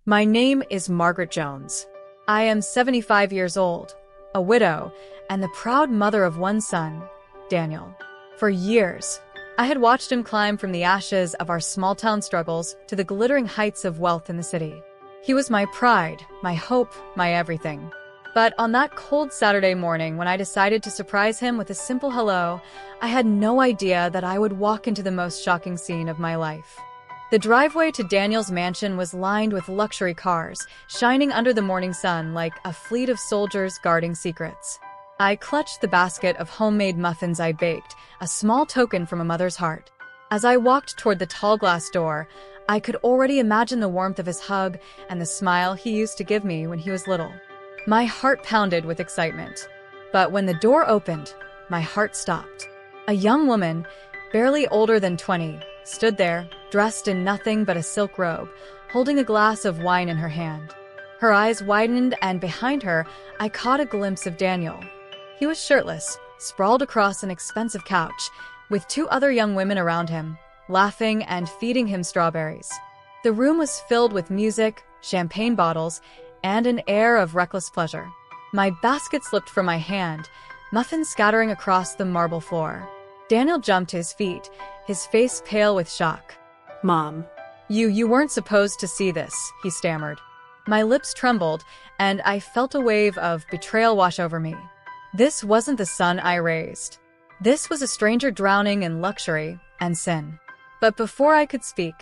My name is Margaret Jones. I am 75 years old, a widow, and the proud mother of one son, Daniel. For years, I had watched him climb from the ashes of our small-town struggles to the glittering heights of wealth in the city. He was my pride, my hope, my everything. But on that cold Saturday morning when I decided to surprise him with a simple hello, I had no idea that I would walk into the most shocking scene of my life. The driveway to Daniel's mansion was lined with luxury cars, shining under the morning sun like a fleet of soldiers guarding secrets. I clutched the basket of homemade muffins I baked, a small token from a mother's heart. As I walked toward the tall glass door, I could already imagine the warmth of his hug and the smile he used to give me when he was little. My heart pounded with excitement. But when the door opened, my heart stopped. A young woman, barely older than 20, stood there, dressed in nothing but a silk robe, holding a glass of wine in her hand. Her eyes widened, and behind her, I caught a glimpse of Daniel. He was shirtless, sprawled across an expensive couch, with two other young women around him, laughing and feeding him strawberries. The room was filled with music, champagne bottles, and an air of reckless pleasure. My basket slipped from my hand, muffins scattering across the marble floor. Daniel jumped to his feet, his face pale with shock. Mom. You weren't supposed to see this, he stammered. My lips trembled, and I felt a wave of betrayal wash over me. This wasn't the son I raised. This was a stranger drowning in luxury and sin. But before I could speak,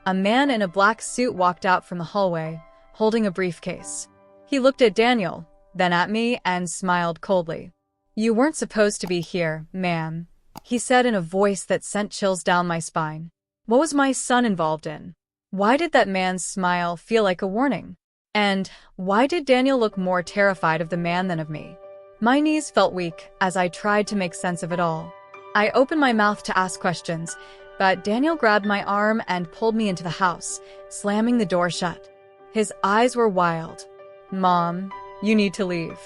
a man in a black suit walked out from the hallway, holding a briefcase. He looked at Daniel, then at me, and smiled coldly. You weren't supposed to be here, ma'am, he said in a voice that sent chills down my spine. What was my son involved in? Why did that man's smile feel like a warning? And why did Daniel look more terrified of the man than of me? My knees felt weak as I tried to make sense of it all. I opened my mouth to ask questions, but Daniel grabbed my arm and pulled me into the house, slamming the door shut. His eyes were wild. Mom, you need to leave.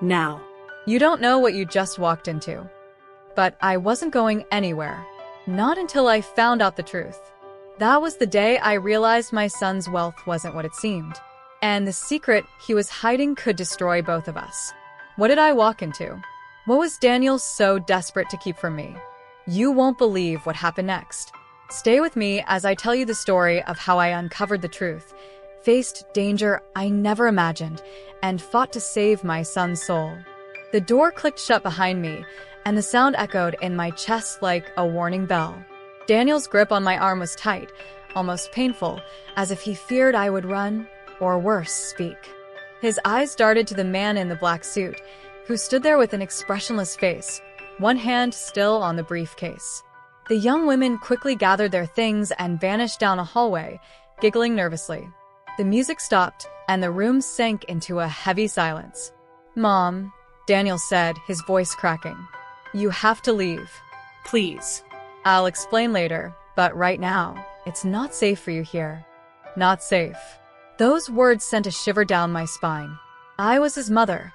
Now. You don't know what you just walked into. But I wasn't going anywhere. Not until I found out the truth. That was the day I realized my son's wealth wasn't what it seemed. And the secret he was hiding could destroy both of us. What did I walk into? What was Daniel so desperate to keep from me? You won't believe what happened next. Stay with me as I tell you the story of how I uncovered the truth, faced danger I never imagined, and fought to save my son's soul. The door clicked shut behind me, and the sound echoed in my chest like a warning bell. Daniel's grip on my arm was tight, almost painful, as if he feared I would run, or worse, speak. His eyes darted to the man in the black suit, who stood there with an expressionless face, one hand still on the briefcase. The young women quickly gathered their things and vanished down a hallway, giggling nervously. The music stopped, and the room sank into a heavy silence. Mom, Daniel said, his voice cracking. You have to leave. Please. I'll explain later, but right now, it's not safe for you here. Not safe. Those words sent a shiver down my spine. I was his mother.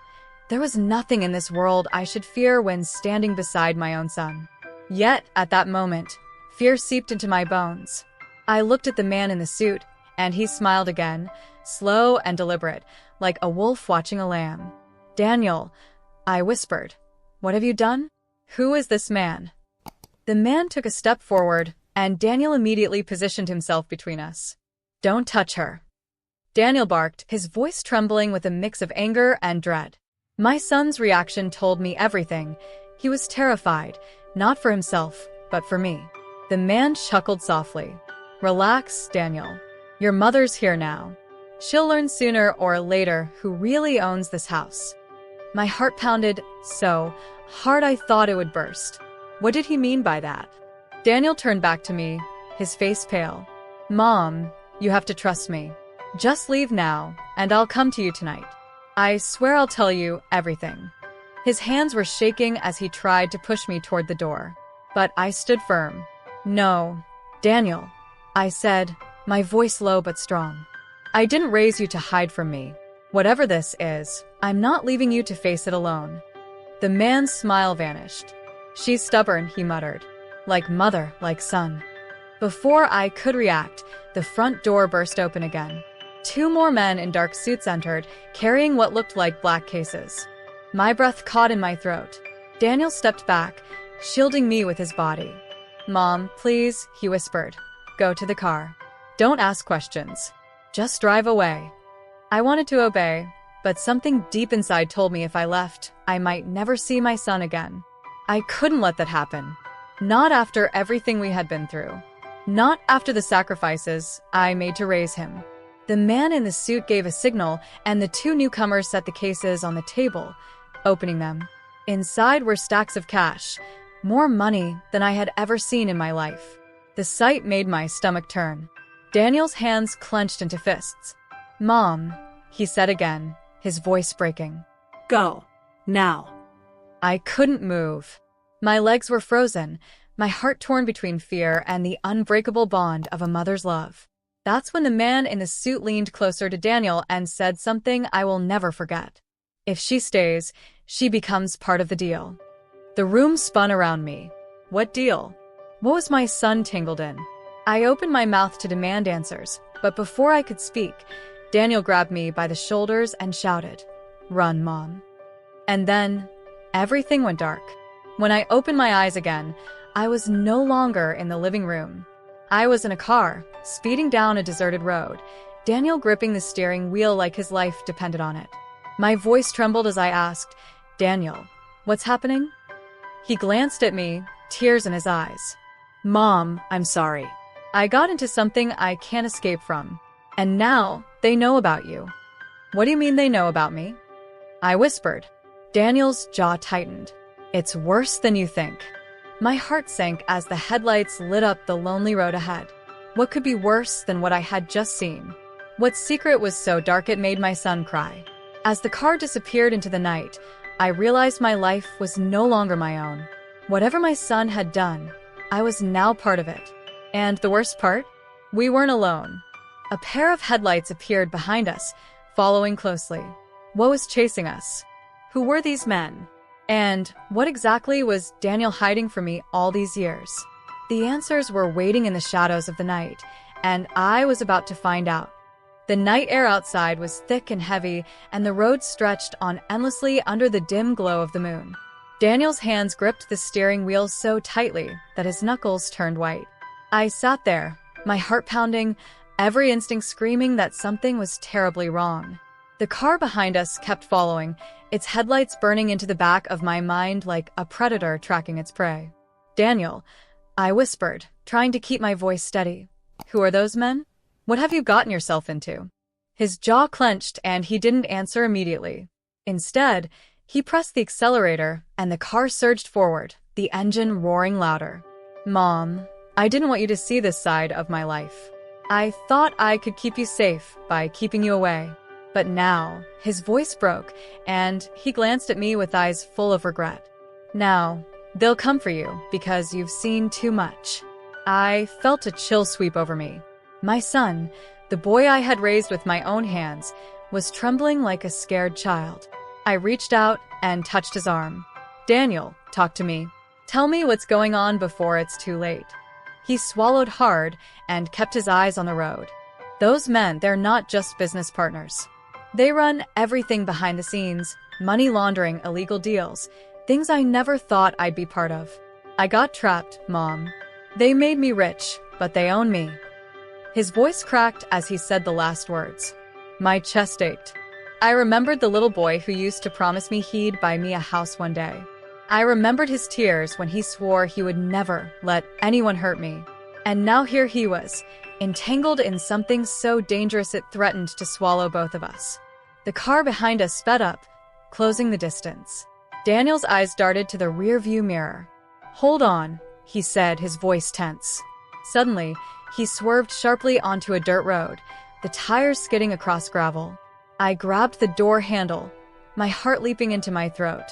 There was nothing in this world I should fear when standing beside my own son. Yet, at that moment, fear seeped into my bones. I looked at the man in the suit, and he smiled again, slow and deliberate, like a wolf watching a lamb. Daniel, I whispered, what have you done? Who is this man? The man took a step forward, and Daniel immediately positioned himself between us. Don't touch her. Daniel barked, his voice trembling with a mix of anger and dread. My son's reaction told me everything. He was terrified, not for himself, but for me. The man chuckled softly. Relax, Daniel. Your mother's here now. She'll learn sooner or later who really owns this house. My heart pounded so hard I thought it would burst. What did he mean by that? Daniel turned back to me, his face pale. Mom, you have to trust me. Just leave now, and I'll come to you tonight. I swear I'll tell you everything. His hands were shaking as he tried to push me toward the door. But I stood firm. No, Daniel, I said, my voice low but strong. I didn't raise you to hide from me. Whatever this is, I'm not leaving you to face it alone. The man's smile vanished. She's stubborn, he muttered. Like mother, like son. Before I could react, the front door burst open again. 2 more men in dark suits entered, carrying what looked like black cases. My breath caught in my throat. Daniel stepped back, shielding me with his body. "Mom, please," he whispered. "Go to the car. Don't ask questions. Just drive away." I wanted to obey, but something deep inside told me if I left, I might never see my son again. I couldn't let that happen. Not after everything we had been through. Not after the sacrifices I made to raise him. The man in the suit gave a signal, and the 2 newcomers set the cases on the table, opening them. Inside were stacks of cash, more money than I had ever seen in my life. The sight made my stomach turn. Daniel's hands clenched into fists. "Mom," he said again, his voice breaking. Go. Now. I couldn't move. My legs were frozen, my heart torn between fear and the unbreakable bond of a mother's love. That's when the man in the suit leaned closer to Daniel and said something I will never forget. "If she stays, she becomes part of the deal." The room spun around me. What deal? What was my son tangled in? I opened my mouth to demand answers, but before I could speak, Daniel grabbed me by the shoulders and shouted, "Run, Mom." And then, everything went dark. When I opened my eyes again, I was no longer in the living room. I was in a car, speeding down a deserted road, Daniel gripping the steering wheel like his life depended on it. My voice trembled as I asked, "Daniel, what's happening?" He glanced at me, tears in his eyes. Mom, I'm sorry. I got into something I can't escape from. And now, they know about you. "What do you mean they know about me?" I whispered. Daniel's jaw tightened. "It's worse than you think." My heart sank as the headlights lit up the lonely road ahead. What could be worse than what I had just seen? What secret was so dark it made my son cry? As the car disappeared into the night, I realized my life was no longer my own. Whatever my son had done, I was now part of it. And the worst part? We weren't alone. A pair of headlights appeared behind us, following closely. What was chasing us? Who were these men? And what exactly was Daniel hiding from me all these years? The answers were waiting in the shadows of the night, and I was about to find out. The night air outside was thick and heavy, and the road stretched on endlessly under the dim glow of the moon. Daniel's hands gripped the steering wheel so tightly that his knuckles turned white. I sat there, my heart pounding, every instinct screaming that something was terribly wrong. The car behind us kept following, its headlights burning into the back of my mind like a predator tracking its prey. "Daniel," I whispered, trying to keep my voice steady. "Who are those men? What have you gotten yourself into?" His jaw clenched and he didn't answer immediately. Instead, he pressed the accelerator and the car surged forward, the engine roaring louder. "Mom, I didn't want you to see this side of my life. I thought I could keep you safe by keeping you away. But now," his voice broke, and he glanced at me with eyes full of regret. "Now, they'll come for you because you've seen too much." I felt a chill sweep over me. My son, the boy I had raised with my own hands, was trembling like a scared child. I reached out and touched his arm. "Daniel, talk to me. Tell me what's going on before it's too late." He swallowed hard and kept his eyes on the road. "Those men, they're not just business partners. They run everything behind the scenes, money laundering, illegal deals, things I never thought I'd be part of. I got trapped, Mom. They made me rich, but they own me." His voice cracked as he said the last words. My chest ached. I remembered the little boy who used to promise me he'd buy me a house one day. I remembered his tears when he swore he would never let anyone hurt me. And now here he was, entangled in something so dangerous it threatened to swallow both of us. The car behind us sped up, closing the distance. Daniel's eyes darted to the rear-view mirror. "Hold on," he said, his voice tense. Suddenly, he swerved sharply onto a dirt road, the tires skidding across gravel. I grabbed the door handle, my heart leaping into my throat.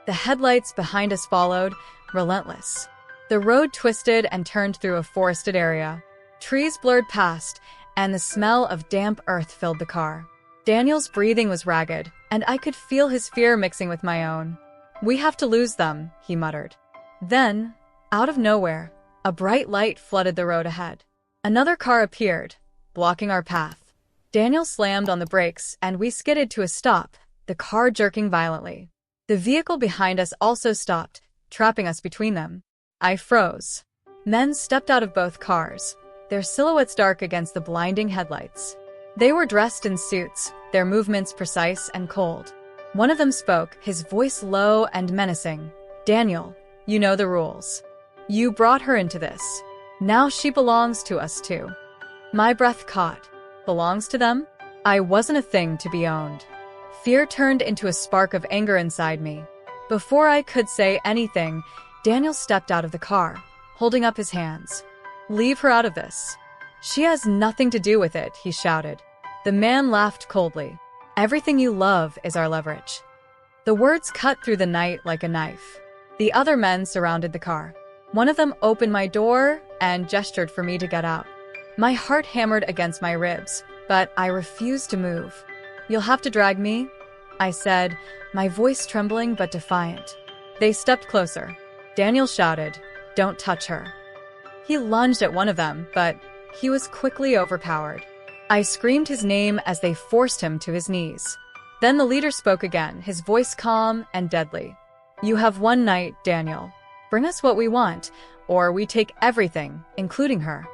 The headlights behind us followed, relentless. The road twisted and turned through a forested area. Trees blurred past, and the smell of damp earth filled the car. Daniel's breathing was ragged, and I could feel his fear mixing with my own. "We have to lose them," he muttered. Then, out of nowhere, a bright light flooded the road ahead. Another car appeared, blocking our path. Daniel slammed on the brakes and we skidded to a stop, the car jerking violently. The vehicle behind us also stopped, trapping us between them. I froze. Men stepped out of both cars, their silhouettes dark against the blinding headlights. They were dressed in suits, their movements precise and cold. One of them spoke, his voice low and menacing. "Daniel, you know the rules. You brought her into this. Now she belongs to us too." My breath caught. Belongs to them? I wasn't a thing to be owned. Fear turned into a spark of anger inside me. Before I could say anything, Daniel stepped out of the car, holding up his hands. "Leave her out of this. She has nothing to do with it," he shouted. The man laughed coldly. "Everything you love is our leverage." The words cut through the night like a knife. The other men surrounded the car. One of them opened my door and gestured for me to get out. My heart hammered against my ribs, but I refused to move. "You'll have to drag me," I said, my voice trembling but defiant. They stepped closer. Daniel shouted, "Don't touch her." He lunged at one of them, but he was quickly overpowered. I screamed his name as they forced him to his knees. Then the leader spoke again, his voice calm and deadly. "You have one night, Daniel. Bring us what we want, or we take everything, including her."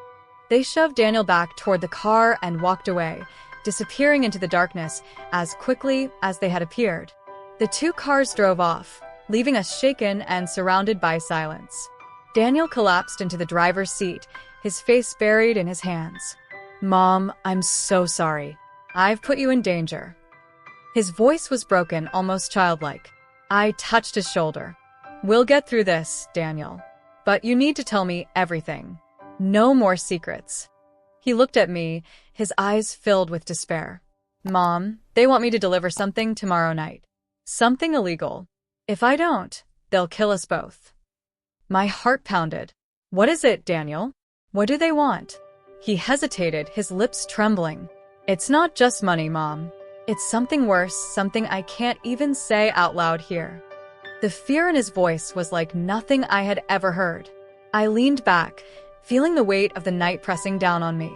They shoved Daniel back toward the car and walked away, disappearing into the darkness as quickly as they had appeared. The two cars drove off, leaving us shaken and surrounded by silence. Daniel collapsed into the driver's seat, his face buried in his hands. "Mom, I'm so sorry. I've put you in danger." His voice was broken, almost childlike. I touched his shoulder. "We'll get through this, Daniel. But you need to tell me everything. No more secrets." He looked at me, his eyes filled with despair. "Mom, they want me to deliver something tomorrow night. Something illegal. If I don't, they'll kill us both." My heart pounded. "What is it, Daniel? What do they want?" He hesitated, his lips trembling. "It's not just money, Mom. It's something worse, something I can't even say out loud here." The fear in his voice was like nothing I had ever heard. I leaned back, feeling the weight of the night pressing down on me.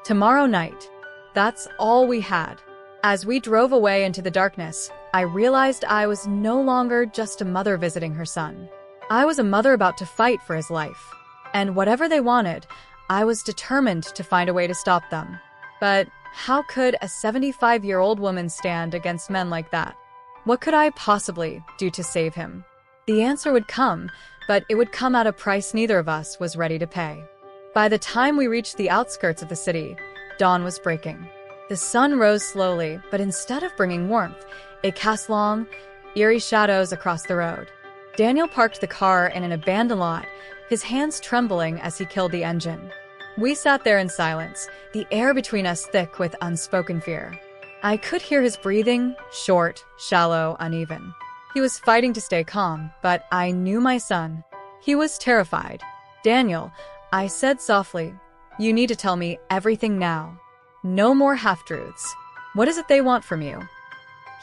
Tomorrow night. That's all we had. As we drove away into the darkness, I realized I was no longer just a mother visiting her son. I was a mother about to fight for his life. And whatever they wanted, I was determined to find a way to stop them. But how could a 75-year-old woman stand against men like that? What could I possibly do to save him? The answer would come, but it would come at a price neither of us was ready to pay. By the time we reached the outskirts of the city, dawn was breaking. The sun rose slowly, but instead of bringing warmth, it cast long, eerie shadows across the road. Daniel parked the car in an abandoned lot, his hands trembling as he killed the engine. We sat there in silence, the air between us thick with unspoken fear. I could hear his breathing, short, shallow, uneven. He was fighting to stay calm, but I knew my son. He was terrified. "Daniel," I said softly, "you need to tell me everything now. No more half-truths. What is it they want from you?"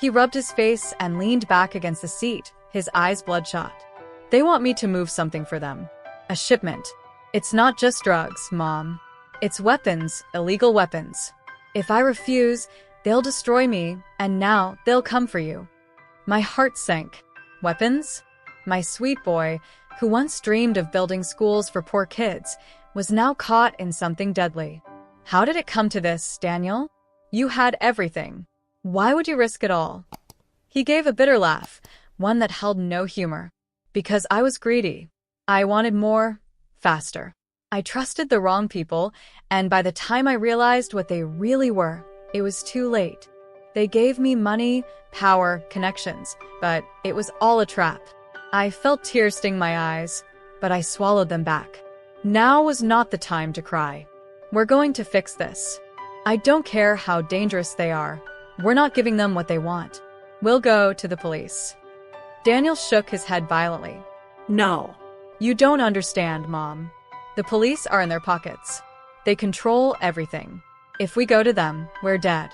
He rubbed his face and leaned back against the seat, his eyes bloodshot. "They want me to move something for them. A shipment. It's not just drugs, Mom. It's weapons, illegal weapons. If I refuse, they'll destroy me, and now they'll come for you." My heart sank. Weapons? My sweet boy, who once dreamed of building schools for poor kids, was now caught in something deadly. "How did it come to this, Daniel? You had everything. Why would you risk it all?" He gave a bitter laugh, one that held no humor. "Because I was greedy. I wanted more, faster. I trusted the wrong people, and by the time I realized what they really were, it was too late. They gave me money, power, connections, but it was all a trap." I felt tears sting my eyes, but I swallowed them back. Now was not the time to cry. "We're going to fix this. I don't care how dangerous they are. We're not giving them what they want. We'll go to the police." Daniel shook his head violently. No. "You don't understand, Mom. The police are in their pockets. They control everything. If we go to them, we're dead."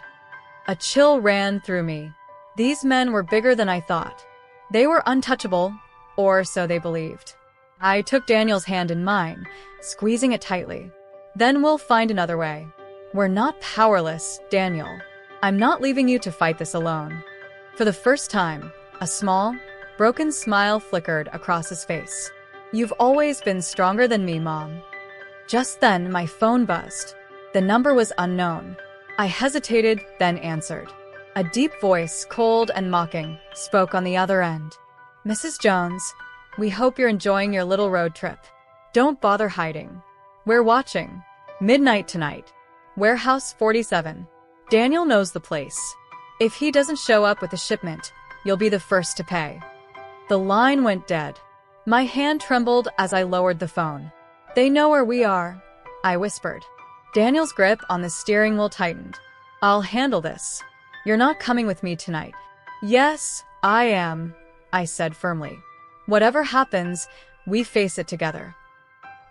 A chill ran through me. These men were bigger than I thought. They were untouchable, or so they believed. I took Daniel's hand in mine, squeezing it tightly. "Then we'll find another way. We're not powerless, Daniel. I'm not leaving you to fight this alone. For the first time, a small, broken smile flickered across his face. You've always been stronger than me, Mom. Just then, my phone buzzed. The number was unknown. I hesitated, then answered. A deep voice, cold and mocking, spoke on the other end. Mrs. Jones, we hope you're enjoying your little road trip. Don't bother hiding. We're watching. Midnight tonight. Warehouse 47. Daniel knows the place. If he doesn't show up with a shipment, you'll be the first to pay. The line went dead. My hand trembled as I lowered the phone. They know where we are, I whispered. Daniel's grip on the steering wheel tightened. I'll handle this. You're not coming with me tonight. Yes, I am, I said firmly. Whatever happens, we face it together.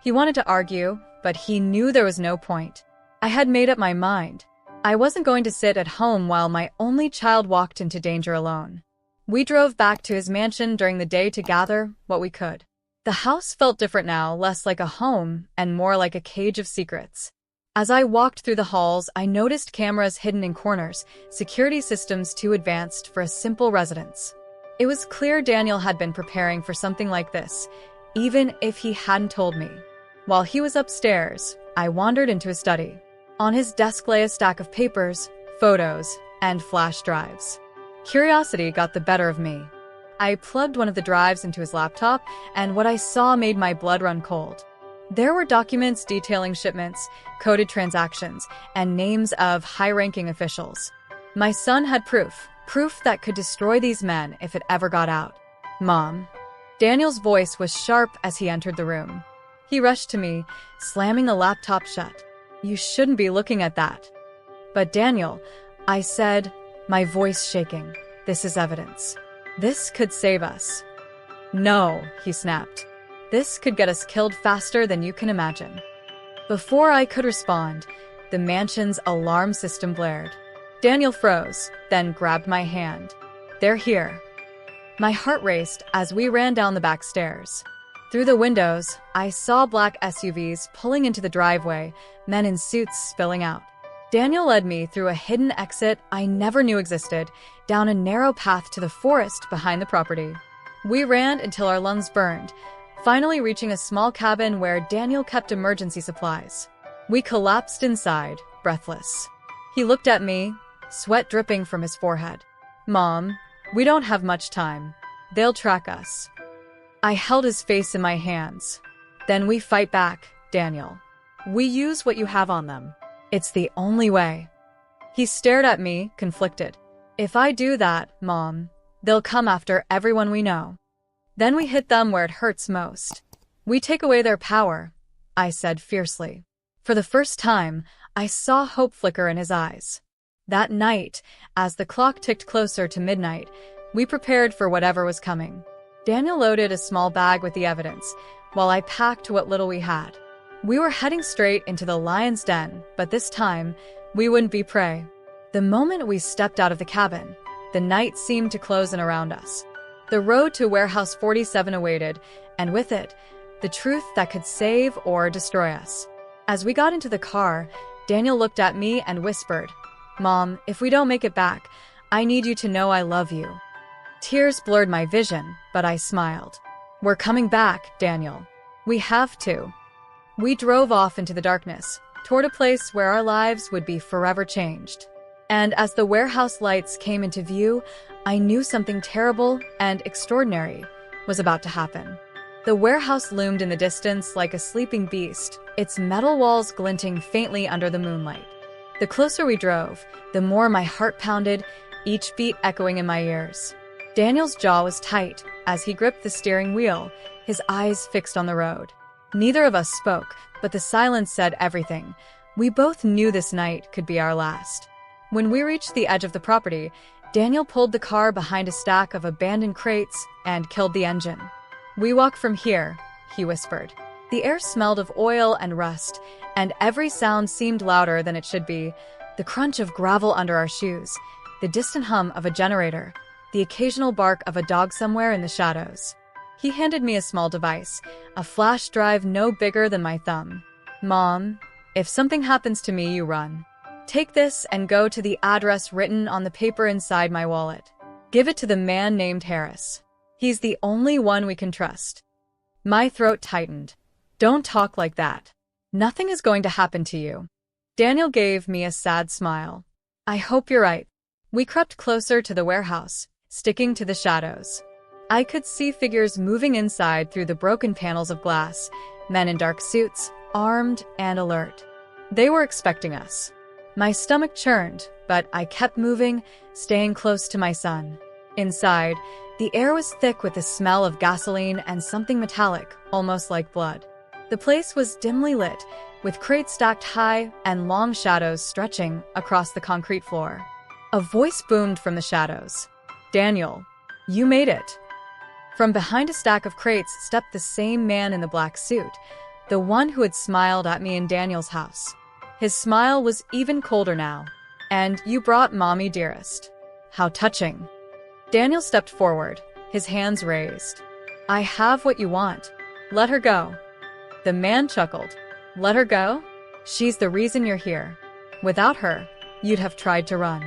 He wanted to argue, but he knew there was no point. I had made up my mind. I wasn't going to sit at home while my only child walked into danger alone. We drove back to his mansion during the day to gather what we could. The house felt different now, less like a home and more like a cage of secrets. As I walked through the halls, I noticed cameras hidden in corners, security systems too advanced for a simple residence. It was clear Daniel had been preparing for something like this, even if he hadn't told me. While he was upstairs, I wandered into his study. On his desk lay a stack of papers, photos, and flash drives. Curiosity got the better of me. I plugged one of the drives into his laptop, and what I saw made my blood run cold. There were documents detailing shipments, coded transactions, and names of high-ranking officials. My son had proof that could destroy these men if it ever got out. Mom. Daniel's voice was sharp as he entered the room. He rushed to me, slamming the laptop shut. You shouldn't be looking at that. But Daniel, I said, my voice shaking, this is evidence. This could save us. No, he snapped. This could get us killed faster than you can imagine. Before I could respond, the mansion's alarm system blared. Daniel froze, then grabbed my hand. They're here. My heart raced as we ran down the back stairs. Through the windows, I saw black SUVs pulling into the driveway, men in suits spilling out. Daniel led me through a hidden exit I never knew existed, down a narrow path to the forest behind the property. We ran until our lungs burned, finally reaching a small cabin where Daniel kept emergency supplies. We collapsed inside, breathless. He looked at me, sweat dripping from his forehead. Mom, we don't have much time. They'll track us. I held his face in my hands. Then we fight back, Daniel. We use what you have on them. It's the only way. He stared at me, conflicted. If I do that, Mom, they'll come after everyone we know. Then we hit them where it hurts most. We take away their power, I said fiercely. For the first time, I saw hope flicker in his eyes. That night, as the clock ticked closer to midnight, we prepared for whatever was coming. Daniel loaded a small bag with the evidence, while I packed what little we had. We were heading straight into the lion's den, but this time, we wouldn't be prey. The moment we stepped out of the cabin, the night seemed to close in around us. The road to Warehouse 47 awaited, and with it, the truth that could save or destroy us. As we got into the car, Daniel looked at me and whispered, Mom, if we don't make it back, I need you to know I love you. Tears blurred my vision, but I smiled. We're coming back, Daniel. We have to. We drove off into the darkness, toward a place where our lives would be forever changed. And as the warehouse lights came into view, I knew something terrible and extraordinary was about to happen. The warehouse loomed in the distance like a sleeping beast, its metal walls glinting faintly under the moonlight. The closer we drove, the more my heart pounded, each beat echoing in my ears. Daniel's jaw was tight as he gripped the steering wheel, his eyes fixed on the road. Neither of us spoke, but the silence said everything. We both knew this night could be our last. When we reached the edge of the property, Daniel pulled the car behind a stack of abandoned crates and killed the engine. We walk from here, he whispered. The air smelled of oil and rust, and every sound seemed louder than it should be. The crunch of gravel under our shoes, the distant hum of a generator, the occasional bark of a dog somewhere in the shadows. He handed me a small device, a flash drive no bigger than my thumb. Mom, if something happens to me, you run. Take this and go to the address written on the paper inside my wallet. Give it to the man named Harris. He's the only one we can trust." My throat tightened. "Don't talk like that. Nothing is going to happen to you." Daniel gave me a sad smile. "I hope you're right." We crept closer to the warehouse, sticking to the shadows. I could see figures moving inside through the broken panels of glass, men in dark suits, armed and alert. They were expecting us. My stomach churned, but I kept moving, staying close to my son. Inside, the air was thick with the smell of gasoline and something metallic, almost like blood. The place was dimly lit, with crates stacked high and long shadows stretching across the concrete floor. A voice boomed from the shadows. "Daniel, you made it." From behind a stack of crates stepped the same man in the black suit, the one who had smiled at me in Daniel's house. His smile was even colder now. "And you brought Mommy, dearest. How touching." Daniel stepped forward, his hands raised. "I have what you want. Let her go." The man chuckled. "Let her go? She's the reason you're here. Without her, you'd have tried to run.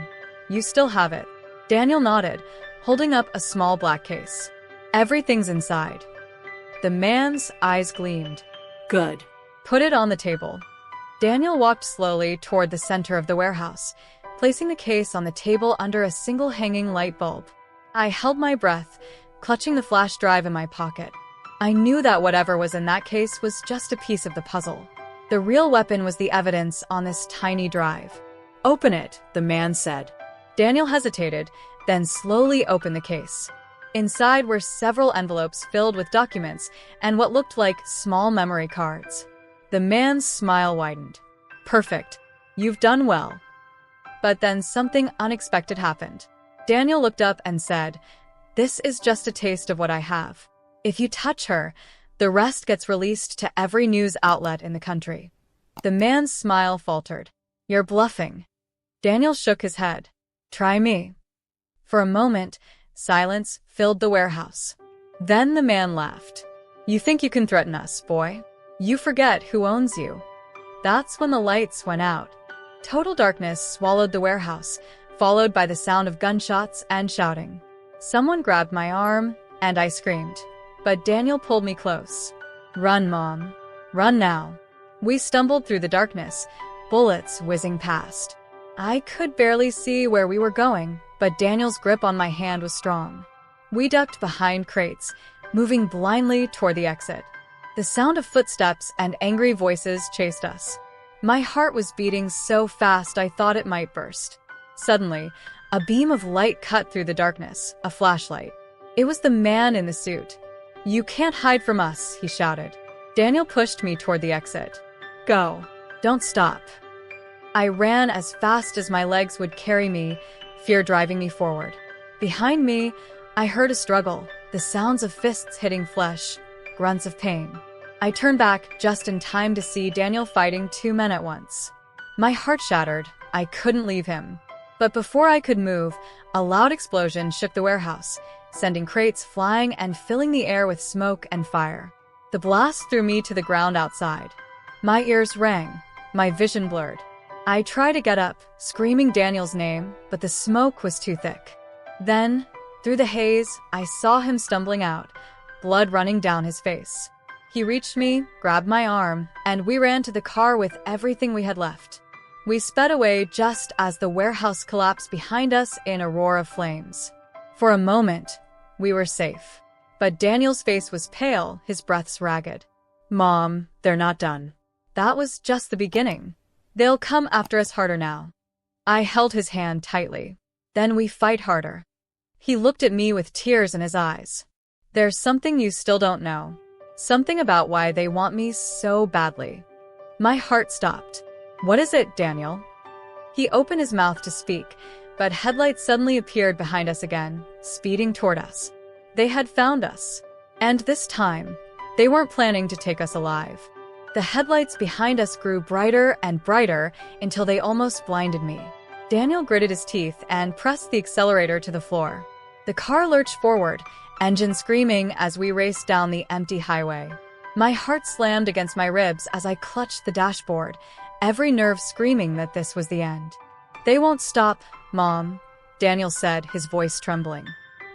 You still have it." Daniel nodded, holding up a small black case. "Everything's inside." The man's eyes gleamed. Good. "Put it on the table." Daniel walked slowly toward the center of the warehouse, placing the case on the table under a single hanging light bulb. I held my breath, clutching the flash drive in my pocket. I knew that whatever was in that case was just a piece of the puzzle. The real weapon was the evidence on this tiny drive. Open it, the man said. Daniel hesitated, then slowly opened the case. Inside were several envelopes filled with documents and what looked like small memory cards. The man's smile widened. "Perfect. You've done well." But then something unexpected happened. Daniel looked up and said, "This is just a taste of what I have. If you touch her, the rest gets released to every news outlet in the country." The man's smile faltered. "You're bluffing." Daniel shook his head. "Try me." For a moment, silence filled the warehouse. Then the man laughed. "You think you can threaten us, boy? You forget who owns you." That's when the lights went out. Total darkness swallowed the warehouse, followed by the sound of gunshots and shouting. Someone grabbed my arm, and I screamed. But Daniel pulled me close. "Run, Mom. Run now." We stumbled through the darkness, bullets whizzing past. I could barely see where we were going, but Daniel's grip on my hand was strong. We ducked behind crates, moving blindly toward the exit. The sound of footsteps and angry voices chased us. My heart was beating so fast I thought it might burst. Suddenly, a beam of light cut through the darkness, a flashlight. It was the man in the suit. "You can't hide from us," he shouted. Daniel pushed me toward the exit. "Go. Don't stop." I ran as fast as my legs would carry me, fear driving me forward. Behind me, I heard a struggle, the sounds of fists hitting flesh, grunts of pain. I turned back just in time to see Daniel fighting two men at once. My heart shattered. I couldn't leave him. But before I could move, a loud explosion shook the warehouse, sending crates flying and filling the air with smoke and fire. The blast threw me to the ground outside. My ears rang, my vision blurred. I tried to get up, screaming Daniel's name, but the smoke was too thick. Then, through the haze, I saw him stumbling out, blood running down his face. He reached me, grabbed my arm, and we ran to the car with everything we had left. We sped away just as the warehouse collapsed behind us in a roar of flames. For a moment, we were safe. But Daniel's face was pale, his breaths ragged. "Mom, they're not done." That was just the beginning. "They'll come after us harder now." I held his hand tightly. "Then we fight harder." He looked at me with tears in his eyes. "There's something you still don't know. Something about why they want me so badly." My heart stopped. "What is it, Daniel?" He opened his mouth to speak, but headlights suddenly appeared behind us again, speeding toward us. They had found us. And this time, they weren't planning to take us alive. The headlights behind us grew brighter and brighter until they almost blinded me. Daniel gritted his teeth and pressed the accelerator to the floor. The car lurched forward, engine screaming as we raced down the empty highway. My heart slammed against my ribs as I clutched the dashboard, every nerve screaming that this was the end. "They won't stop, Mom," Daniel said, his voice trembling.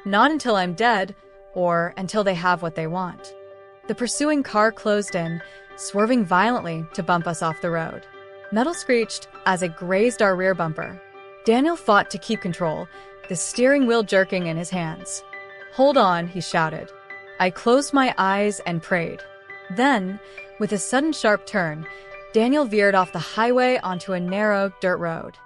"Not until I'm dead, or until they have what they want." The pursuing car closed in, swerving violently to bump us off the road. Metal screeched as it grazed our rear bumper. Daniel fought to keep control, the steering wheel jerking in his hands. "Hold on," he shouted. I closed my eyes and prayed. Then, with a sudden sharp turn, Daniel veered off the highway onto a narrow dirt road.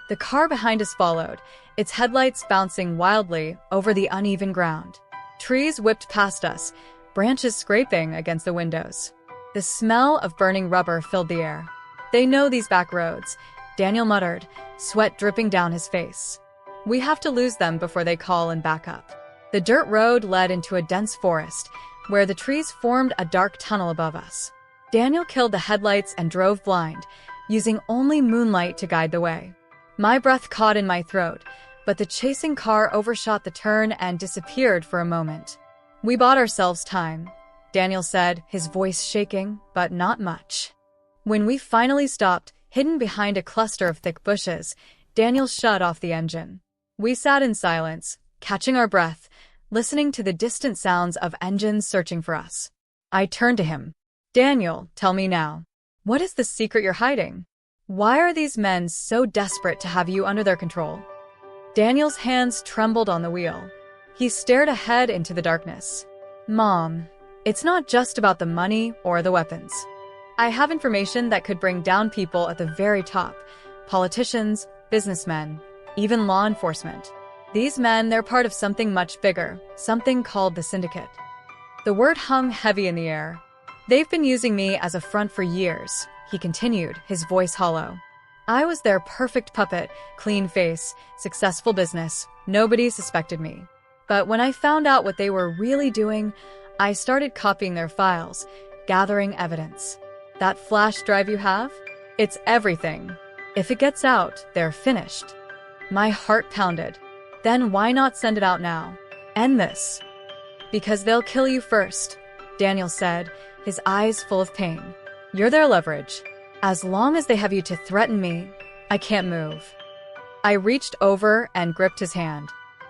The car behind us followed, its headlights bouncing wildly over the uneven ground. Trees whipped past us, branches scraping against the windows. The smell of burning rubber filled the air. "They know these back roads," Daniel muttered, sweat dripping down his face. "We have to lose them before they call and back up." The dirt road led into a dense forest, where the trees formed a dark tunnel above us. Daniel killed the headlights and drove blind, using only moonlight to guide the way. My breath caught in my throat, but the chasing car overshot the turn and disappeared for a moment. "We bought ourselves time," Daniel said, his voice shaking, but not much. When we finally stopped, hidden behind a cluster of thick bushes, Daniel shut off the engine. We sat in silence, catching our breath, listening to the distant sounds of engines searching for us. I turned to him. "Daniel, tell me now. What is the secret you're hiding? Why are these men so desperate to have you under their control?" Daniel's hands trembled on the wheel. He stared ahead into the darkness. "Mom, it's not just about the money or the weapons. I have information that could bring down people at the very top. Politicians, businessmen, even law enforcement. These men, they're part of something much bigger, something called the syndicate." The word hung heavy in the air. "They've been using me as a front for years," he continued, his voice hollow. "I was their perfect puppet, clean face, successful business. Nobody suspected me. But when I found out what they were really doing, I started copying their files, gathering evidence. That flash drive you have? It's everything. If it gets out, they're finished." My heart pounded. "Then why not send it out now? End this." "Because they'll kill you first," Daniel said, his eyes full of pain. "You're their leverage. As long as they have you to threaten me, I can't move." I reached over and gripped his hand.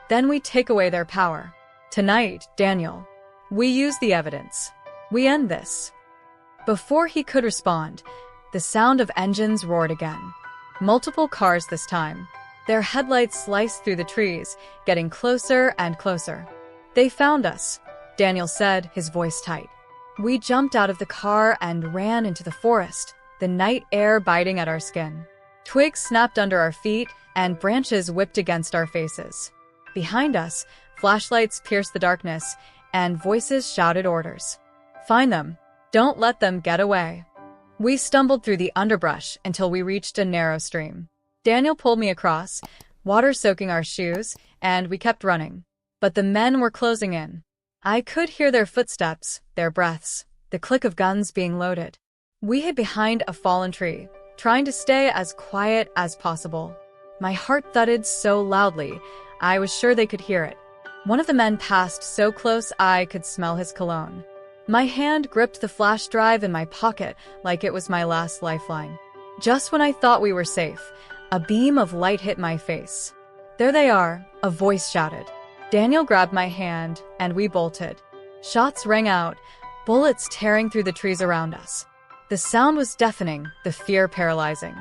"Then we take away their power. Tonight, Daniel. We use the evidence. We end this." Before he could respond, the sound of engines roared again. Multiple cars this time. Their headlights sliced through the trees, getting closer and closer. "They found us," Daniel said, his voice tight. We jumped out of the car and ran into the forest, the night air biting at our skin. Twigs snapped under our feet, and branches whipped against our faces. Behind us, flashlights pierced the darkness, and voices shouted orders. "Find them. Don't let them get away." We stumbled through the underbrush until we reached a narrow stream. Daniel pulled me across, water soaking our shoes, and we kept running. But the men were closing in. I could hear their footsteps, their breaths, the click of guns being loaded. We hid behind a fallen tree, trying to stay as quiet as possible. My heart thudded so loudly, I was sure they could hear it. One of the men passed so close I could smell his cologne. My hand gripped the flash drive in my pocket like it was my last lifeline. Just when I thought we were safe, a beam of light hit my face. "There they are," a voice shouted. Daniel grabbed my hand, and we bolted. Shots rang out, bullets tearing through the trees around us. The sound was deafening, the fear paralyzing.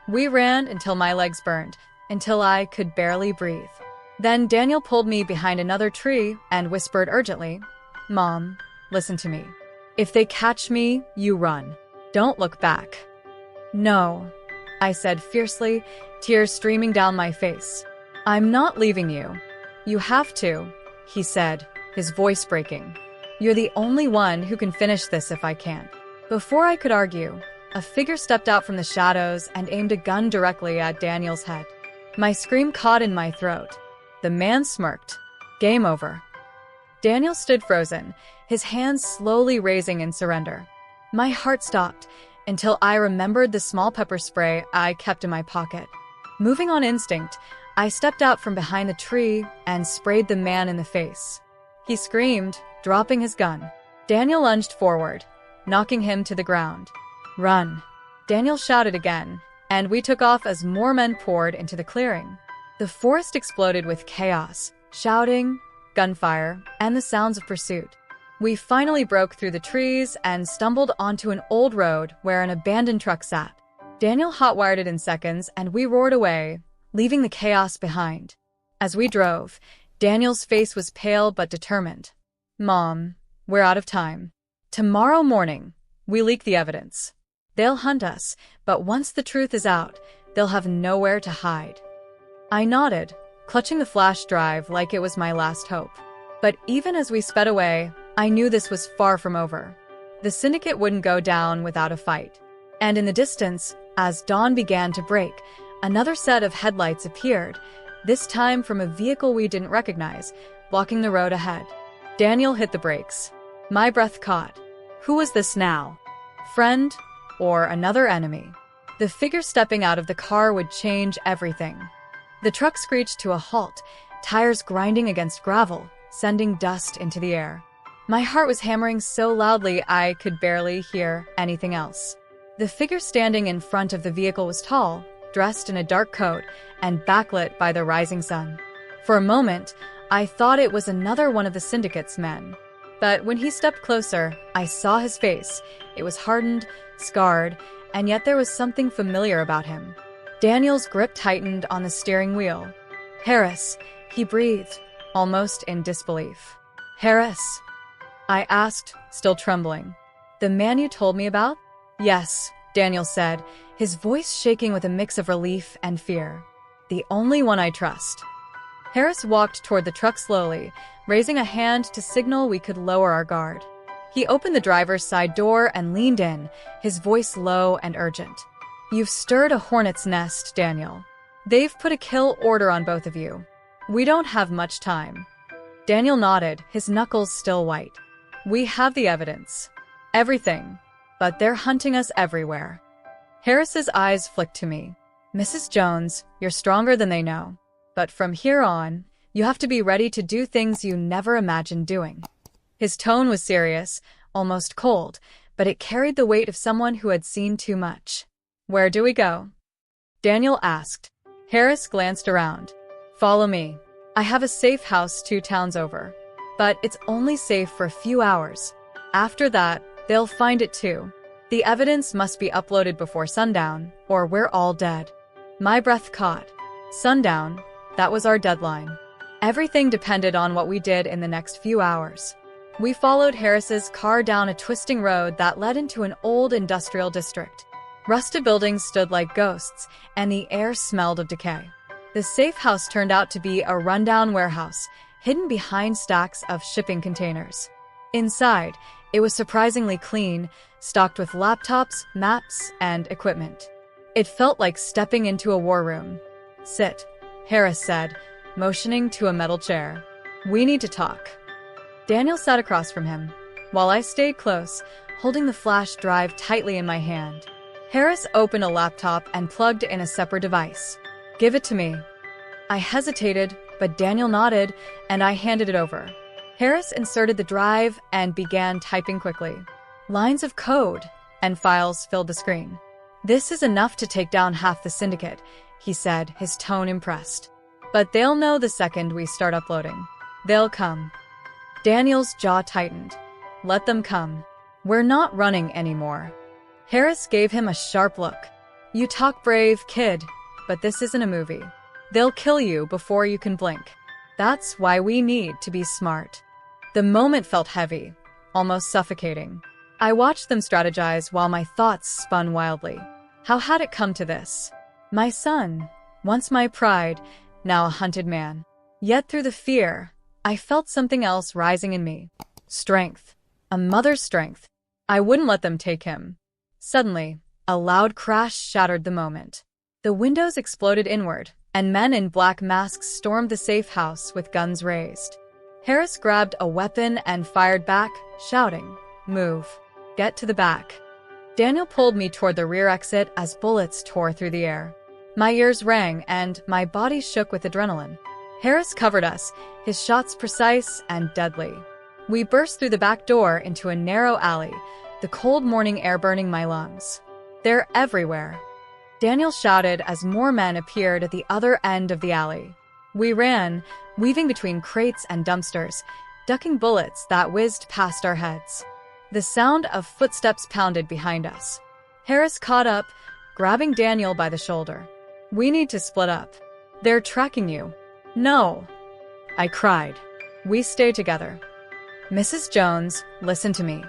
We ran until my legs burned, until I could barely breathe. Then Daniel pulled me behind another tree and whispered urgently, "Mom, listen to me. If they catch me, you run. Don't look back." "No," I said fiercely, tears streaming down my face. "I'm not leaving you." "You have to," he said, his voice breaking. "You're the only one who can finish this if I can't." Before I could argue, a figure stepped out from the shadows and aimed a gun directly at Daniel's head. My scream caught in my throat. The man smirked. "Game over." Daniel stood frozen, his hands slowly raising in surrender. My heart stopped until I remembered the small pepper spray I kept in my pocket. Moving on instinct, I stepped out from behind the tree and sprayed the man in the face. He screamed, dropping his gun. Daniel lunged forward, knocking him to the ground. "Run," Daniel shouted again, and we took off as more men poured into the clearing. The forest exploded with chaos, shouting, gunfire, and the sounds of pursuit. We finally broke through the trees and stumbled onto an old road where an abandoned truck sat. Daniel hotwired it in seconds, and we roared away, leaving the chaos behind. As we drove, Daniel's face was pale but determined. "Mom, we're out of time. Tomorrow morning, we leak the evidence. They'll hunt us, but once the truth is out, they'll have nowhere to hide." I nodded, clutching the flash drive like it was my last hope. But even as we sped away, I knew this was far from over. The syndicate wouldn't go down without a fight. And in the distance, as dawn began to break, another set of headlights appeared, this time from a vehicle we didn't recognize, blocking the road ahead. Daniel hit the brakes. My breath caught. Who was this now? Friend or another enemy? The figure stepping out of the car would change everything. The truck screeched to a halt, tires grinding against gravel, sending dust into the air. My heart was hammering so loudly I could barely hear anything else. The figure standing in front of the vehicle was tall, dressed in a dark coat, and backlit by the rising sun. For a moment, I thought it was another one of the syndicate's men. But when he stepped closer, I saw his face. It was hardened, scarred, and yet there was something familiar about him. Daniel's grip tightened on the steering wheel. "Harris," he breathed, almost in disbelief. "Harris?" I asked, still trembling. "The man you told me about?" "Yes," Daniel said, his voice shaking with a mix of relief and fear. "The only one I trust." Harris walked toward the truck slowly, raising a hand to signal we could lower our guard. He opened the driver's side door and leaned in, his voice low and urgent. "You've stirred a hornet's nest, Daniel. They've put a kill order on both of you. We don't have much time." Daniel nodded, his knuckles still white. "We have the evidence. Everything. But they're hunting us everywhere." Harris's eyes flicked to me. "Mrs. Jones, you're stronger than they know. But from here on, you have to be ready to do things you never imagined doing." His tone was serious, almost cold, but it carried the weight of someone who had seen too much. "Where do we go?" Daniel asked. Harris glanced around. "Follow me. I have a safe house 2 towns over. But it's only safe for a few hours. After that, they'll find it too. The evidence must be uploaded before sundown, or we're all dead." My breath caught. Sundown, that was our deadline. Everything depended on what we did in the next few hours. We followed Harris's car down a twisting road that led into an old industrial district. Rusted buildings stood like ghosts, and the air smelled of decay. The safe house turned out to be a rundown warehouse, hidden behind stacks of shipping containers. Inside, it was surprisingly clean, stocked with laptops, maps, and equipment. It felt like stepping into a war room. "Sit," Harris said, motioning to a metal chair. "We need to talk." Daniel sat across from him, while I stayed close, holding the flash drive tightly in my hand. Harris opened a laptop and plugged in a separate device. "Give it to me." I hesitated, but Daniel nodded, and I handed it over. Harris inserted the drive and began typing quickly. Lines of code and files filled the screen. "This is enough to take down half the syndicate," he said, his tone impressed. "But they'll know the second we start uploading. They'll come." Daniel's jaw tightened. "Let them come. We're not running anymore." Harris gave him a sharp look. "You talk brave, kid, but this isn't a movie. They'll kill you before you can blink. That's why we need to be smart." The moment felt heavy, almost suffocating. I watched them strategize while my thoughts spun wildly. How had it come to this? My son, once my pride, now a hunted man. Yet through the fear, I felt something else rising in me. Strength. A mother's strength. I wouldn't let them take him. Suddenly, a loud crash shattered the moment. The windows exploded inward, and men in black masks stormed the safe house with guns raised. Harris grabbed a weapon and fired back, shouting, "Move. Get to the back." Daniel pulled me toward the rear exit as bullets tore through the air. My ears rang and my body shook with adrenaline. Harris covered us, his shots precise and deadly. We burst through the back door into a narrow alley, the cold morning air burning my lungs. They're everywhere," Daniel shouted as more men appeared at the other end of the alley. We ran, weaving between crates and dumpsters, ducking bullets that whizzed past our heads. The sound of footsteps pounded behind us. Harris caught up, grabbing Daniel by the shoulder. "We need to split up. They're tracking you." "No," I cried. "We stay together." "Mrs. Jones, listen to me,"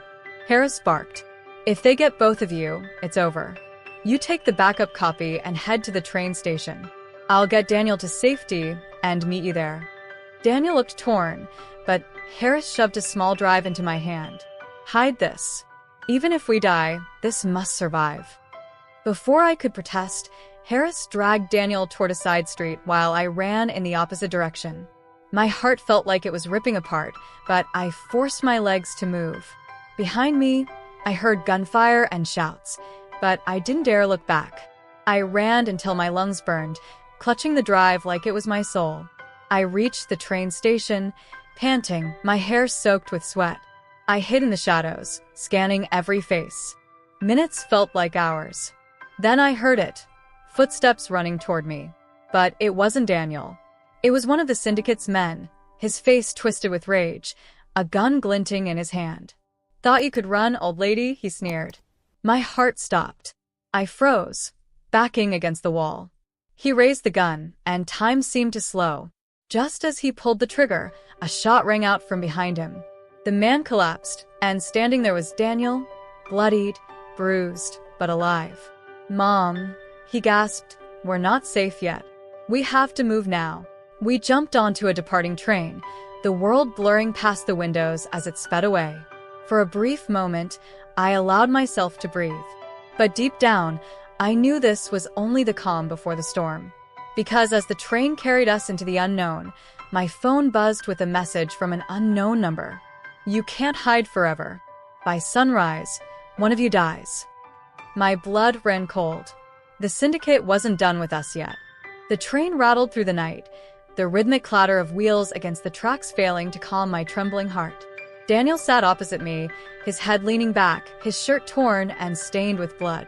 Harris barked. "If they get both of you, it's over. You take the backup copy and head to the train station. I'll get Daniel to safety and meet you there." Daniel looked torn, but Harris shoved a small drive into my hand. "Hide this. Even if we die, this must survive." Before I could protest, Harris dragged Daniel toward a side street while I ran in the opposite direction. My heart felt like it was ripping apart, but I forced my legs to move. Behind me, I heard gunfire and shouts, but I didn't dare look back. I ran until my lungs burned, clutching the drive like it was my soul. I reached the train station, panting, my hair soaked with sweat. I hid in the shadows, scanning every face. Minutes felt like hours. Then I heard it, footsteps running toward me. But it wasn't Daniel. It was one of the syndicate's men, his face twisted with rage, a gun glinting in his hand. "Thought you could run, old lady?" he sneered. My heart stopped. I froze, backing against the wall. He raised the gun, and time seemed to slow. Just as he pulled the trigger, a shot rang out from behind him. The man collapsed, and standing there was Daniel, bloodied, bruised, but alive. "Mom," he gasped, "we're not safe yet. We have to move now." We jumped onto a departing train, the world blurring past the windows as it sped away. For a brief moment, I allowed myself to breathe. But deep down, I knew this was only the calm before the storm. Because as the train carried us into the unknown, my phone buzzed with a message from an unknown number. "You can't hide forever. By sunrise, one of you dies." My blood ran cold. The syndicate wasn't done with us yet. The train rattled through the night, the rhythmic clatter of wheels against the tracks failing to calm my trembling heart. Daniel sat opposite me, his head leaning back, his shirt torn and stained with blood.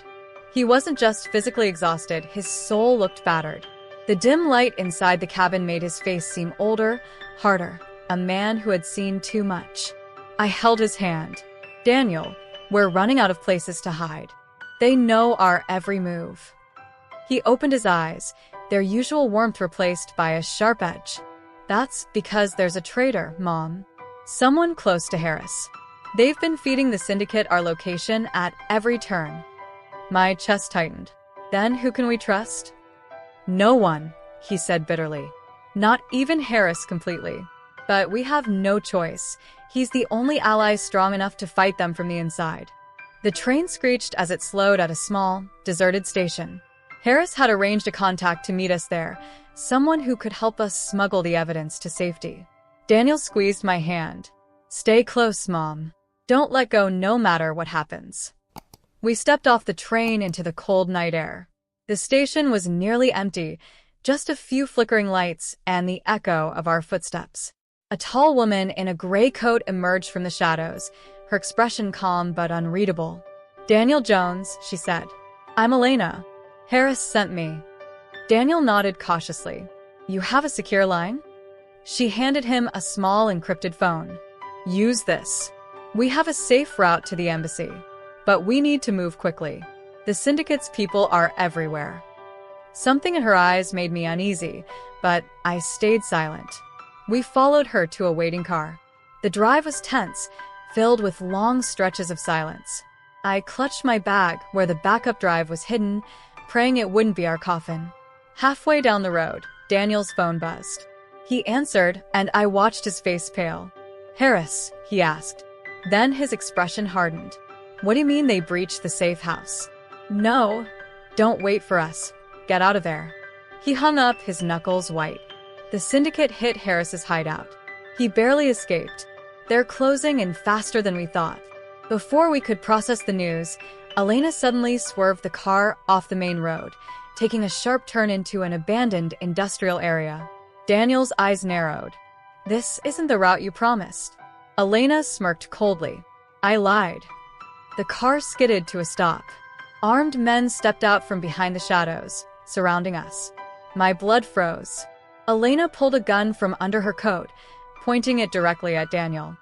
He wasn't just physically exhausted, his soul looked battered. The dim light inside the cabin made his face seem older, harder, a man who had seen too much. I held his hand. "Daniel, we're running out of places to hide. They know our every move." He opened his eyes, their usual warmth replaced by a sharp edge. "That's because there's a traitor, Mom. Someone close to Harris. They've been feeding the syndicate our location at every turn." My chest tightened. "Then who can we trust?" "No one," he said bitterly. "Not even Harris completely. But we have no choice. He's the only ally strong enough to fight them from the inside." The train screeched as it slowed at a small, deserted station. Harris had arranged a contact to meet us there, someone who could help us smuggle the evidence to safety. Daniel squeezed my hand. "Stay close, Mom. Don't let go no matter what happens." We stepped off the train into the cold night air. The station was nearly empty, just a few flickering lights and the echo of our footsteps. A tall woman in a gray coat emerged from the shadows, her expression calm but unreadable. "Daniel Jones," she said. "I'm Elena. Harris sent me." Daniel nodded cautiously. "You have a secure line?" She handed him a small encrypted phone. "Use this. We have a safe route to the embassy. But we need to move quickly. The syndicate's people are everywhere." Something in her eyes made me uneasy, but I stayed silent. We followed her to a waiting car. The drive was tense, filled with long stretches of silence. I clutched my bag where the backup drive was hidden, praying it wouldn't be our coffin. Halfway down the road, Daniel's phone buzzed. He answered, and I watched his face pale. "Harris?" he asked. Then his expression hardened. "What do you mean they breached the safe house?" "No. Don't wait for us. Get out of there." He hung up, his knuckles white. The syndicate hit Harris's hideout. He barely escaped. They're closing in faster than we thought. Before we could process the news, Elena suddenly swerved the car off the main road, taking a sharp turn into an abandoned industrial area. Daniel's eyes narrowed. "This isn't the route you promised." Elena smirked coldly. "I lied." The car skidded to a stop. Armed men stepped out from behind the shadows, surrounding us. My blood froze. Elena pulled a gun from under her coat, pointing it directly at Daniel.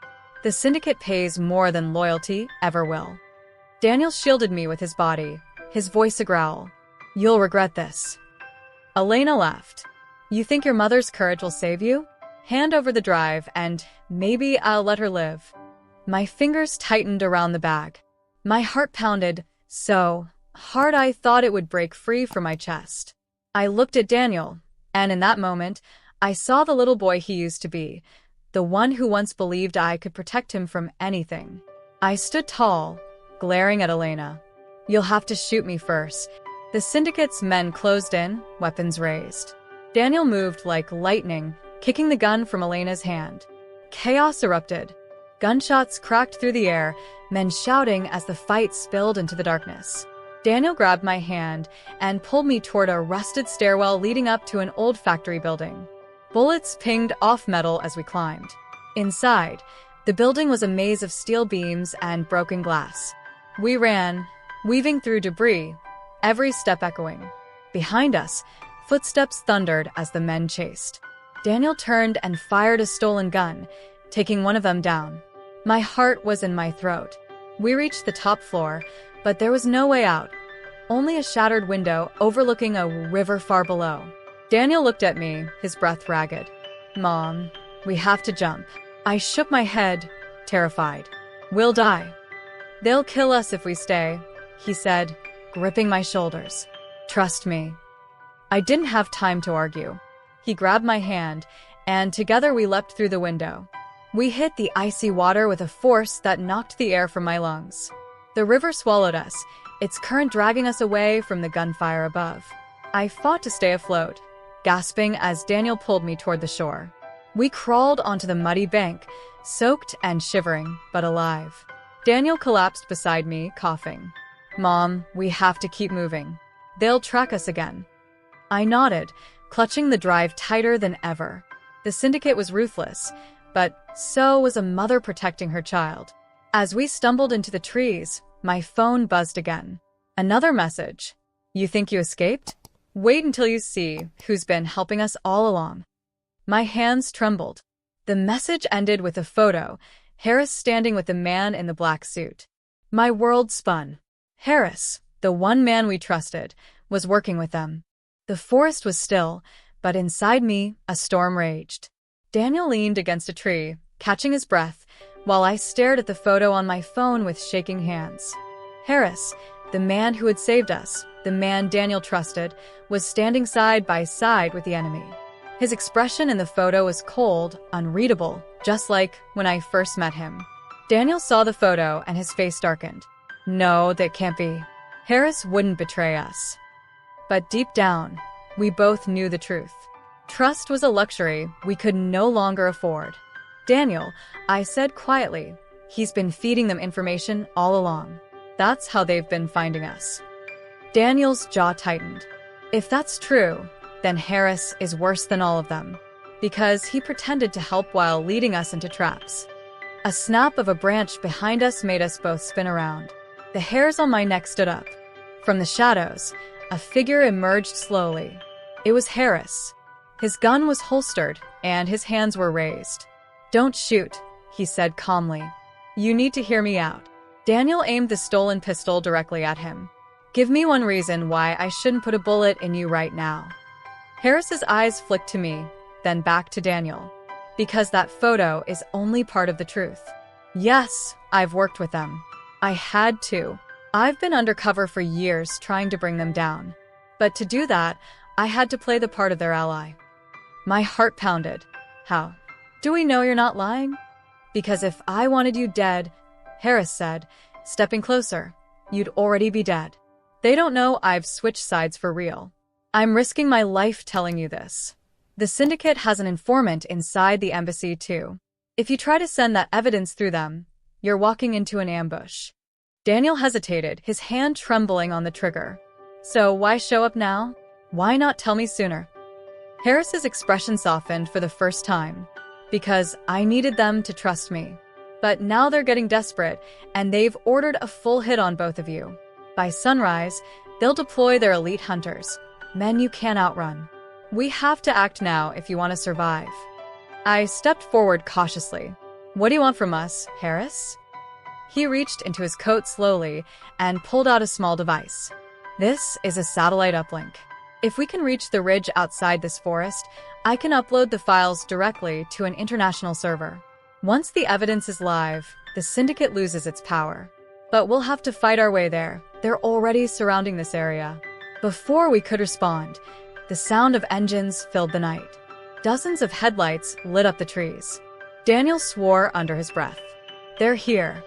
The syndicate pays more than loyalty ever will. Daniel shielded me with his body, his voice a growl. You'll regret this. Elena laughed. You think your mother's courage will save you? Hand over the drive and maybe I'll let her live. My fingers tightened around the bag. My heart pounded so hard I thought it would break free from my chest. I looked at Daniel, and in that moment, I saw the little boy he used to be, the one who once believed I could protect him from anything. I stood tall, glaring at Elena. You'll have to shoot me first. The syndicate's men closed in, weapons raised. Daniel moved like lightning, kicking the gun from Elena's hand. Chaos erupted. Gunshots cracked through the air, men shouting as the fight spilled into the darkness. Daniel grabbed my hand and pulled me toward a rusted stairwell leading up to an old factory building. Bullets pinged off metal as we climbed. Inside, the building was a maze of steel beams and broken glass. We ran, weaving through debris, every step echoing. Behind us, footsteps thundered as the men chased. Daniel turned and fired a stolen gun, taking one of them down. My heart was in my throat. We reached the top floor, but there was no way out. Only a shattered window overlooking a river far below. Daniel looked at me, his breath ragged. Mom, we have to jump. I shook my head, terrified. We'll die. They'll kill us if we stay, he said, gripping my shoulders. Trust me. I didn't have time to argue. He grabbed my hand, and together we leapt through the window. We hit the icy water with a force that knocked the air from my lungs. The river swallowed us, its current dragging us away from the gunfire above. I fought to stay afloat, gasping as Daniel pulled me toward the shore. We crawled onto the muddy bank, soaked and shivering, but alive. Daniel collapsed beside me, coughing. Mom, we have to keep moving. They'll track us again. I nodded, clutching the drive tighter than ever. The syndicate was ruthless, but so was a mother protecting her child. As we stumbled into the trees, my phone buzzed again. Another message. You think you escaped? Wait until you see who's been helping us all along. My hands trembled. The message ended with a photo, Harris standing with the man in the black suit. My world spun. Harris, the one man we trusted, was working with them. The forest was still, but inside me, a storm raged. Daniel leaned against a tree, catching his breath, while I stared at the photo on my phone with shaking hands. Harris, the man who had saved us, the man Daniel trusted, was standing side by side with the enemy. His expression in the photo was cold, unreadable, just like when I first met him. Daniel saw the photo and his face darkened. No, that can't be. Harris wouldn't betray us. But deep down, we both knew the truth. Trust was a luxury we could no longer afford. Daniel, I said quietly, he's been feeding them information all along. That's how they've been finding us. Daniel's jaw tightened. If that's true, then Harris is worse than all of them, because he pretended to help while leading us into traps. A snap of a branch behind us made us both spin around. The hairs on my neck stood up. From the shadows, a figure emerged slowly. It was Harris. His gun was holstered, and his hands were raised. Don't shoot, he said calmly. You need to hear me out. Daniel aimed the stolen pistol directly at him. Give me one reason why I shouldn't put a bullet in you right now. Harris's eyes flicked to me, then back to Daniel. Because that photo is only part of the truth. Yes, I've worked with them. I had to. I've been undercover for years trying to bring them down. But to do that, I had to play the part of their ally. My heart pounded. How? Do we know you're not lying? Because if I wanted you dead, Harris said, stepping closer, you'd already be dead. They don't know I've switched sides for real. I'm risking my life telling you this. The syndicate has an informant inside the embassy too. If you try to send that evidence through them, you're walking into an ambush. Daniel hesitated, his hand trembling on the trigger. So why show up now? Why not tell me sooner? Harris's expression softened for the first time. Because I needed them to trust me. But now they're getting desperate, and they've ordered a full hit on both of you. By sunrise, they'll deploy their elite hunters, men you can't outrun. We have to act now if you want to survive. I stepped forward cautiously. What do you want from us, Harris? He reached into his coat slowly and pulled out a small device. This is a satellite uplink. If we can reach the ridge outside this forest, I can upload the files directly to an international server. Once the evidence is live, the syndicate loses its power. But we'll have to fight our way there. They're already surrounding this area. Before we could respond, the sound of engines filled the night. Dozens of headlights lit up the trees. Daniel swore under his breath. They're here.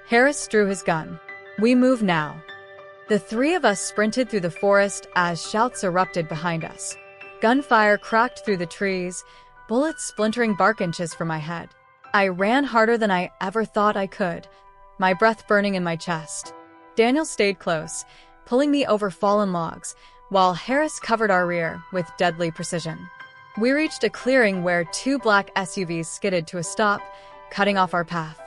Harris drew his gun. We move now. The three of us sprinted through the forest as shouts erupted behind us. Gunfire cracked through the trees, bullets splintering bark inches from my head. I ran harder than I ever thought I could, my breath burning in my chest. Daniel stayed close, pulling me over fallen logs, while Harris covered our rear with deadly precision. We reached a clearing where two black SUVs skidded to a stop, cutting off our path.